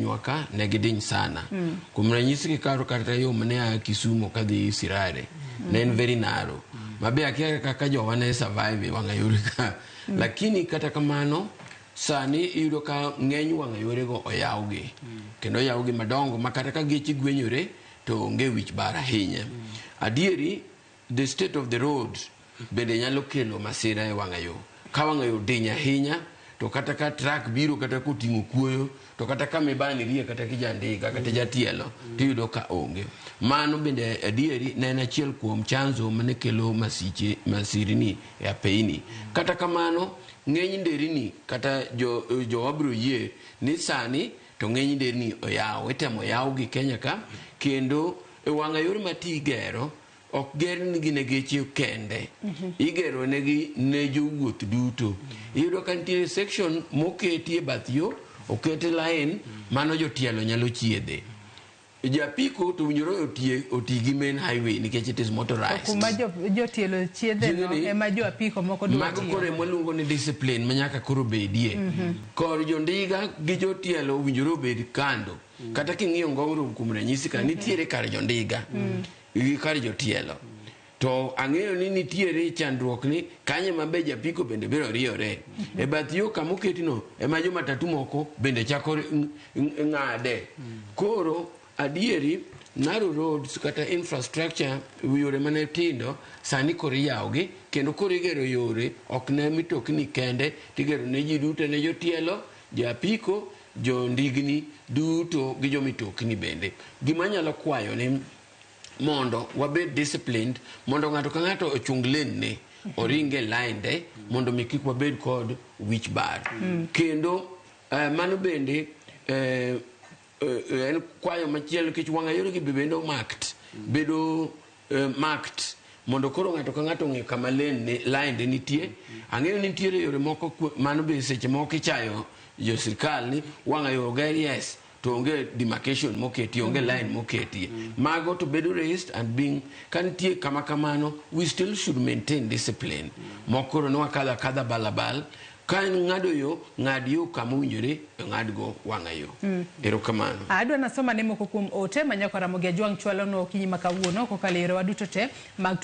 pinywa ka ne gidiny sana. Kuom ranyisi kikaro kata yo mane Kisumu kadhi Sirare. Ne en very narrow. Mabe akia kaka jowa ne survive wanga yore ka. Lakini kata kamano sani iyudo ka ng'eny wanga yore go oyawgi. Kendo oyawgi madongo makata ka geche gwenyore to onge wich bar ahinya. Adieri, the state of the road bende nyalo kelo masira e wanga yo. Ka wanga yo diny ahinya to kata ka truck biro kata koting'o kuoyo to kata ka mibani rie kata kijandika kata jatielo tiyudo ka onge. Mano bende adieri ne en achiel kuom chanzo mane kelo masirni e apeini. Kata kamano ng'eny nderini kata jo wabro yie ni sani to ng'eny nderini oyaw, itemo yaw gi Kenya ka, kendo e wanga yore mati gero ok ger nigi ne geche kende. Igero negi ne jowuoth duto. Iyudo ka nitie section moketi e bath yo, okete line mano jotielo nyalo chiedhe. Japiko to winjoro oti gi main highway nikech it is motorized. Kuma jotielo chiedhe no ema jo apiko moko dwa tiyo. Mako kore mwaluongo ni discipline manyaka koro bedie. Kor jondiga gi jotielo winjoro bed kando. Kata king'iyo ngongro kuom ranyisi ka nitiere kar jondiga gi kar jotielo. To ang'eyo ni nitiere chandruok ni kanye mabe japiko bende biro riore. E bath yo kamoketino ema jo matatu moko bende chako ng'ade. Koro adieri narrow roads kata infrastructure yore mane tindo sani koro iyawgi kendo koro igero yore ok ne mitokni kende, tigero ne ji duto, ne jotielo, japiko, jo ndigni duto gi jo mitokni bende. Gima nyalo kwayo ni mondo wabed disciplined, mondo ng'ato ka ng'ato ochung len ne oringe line mondo mi kik wabed kod wich bar. Kendo mano bende en kwayo machielo kich wanga yore gi bedo marked mondo koro ng'ato ka ng'ato ng'e kama line nitie. Ang'eyo ni nitiere yore moko mano be seche moko ichayo jo sirkal ni wanga yo ger yes to onge demarcation moketi, onge line moketi. Mago to bedo raised and being kantie kama kamano, we still should maintain discipline. Mokoro no kadha balabal ka ng'ado yo, ng'ad yo kama winjore, ng'ad go wanga yo. Erokamano. Adwa nasoma ne moko kuom ote manyako Ramogi Ajwang' chwalo no kinyi makawuono kokalo yore waduto te mag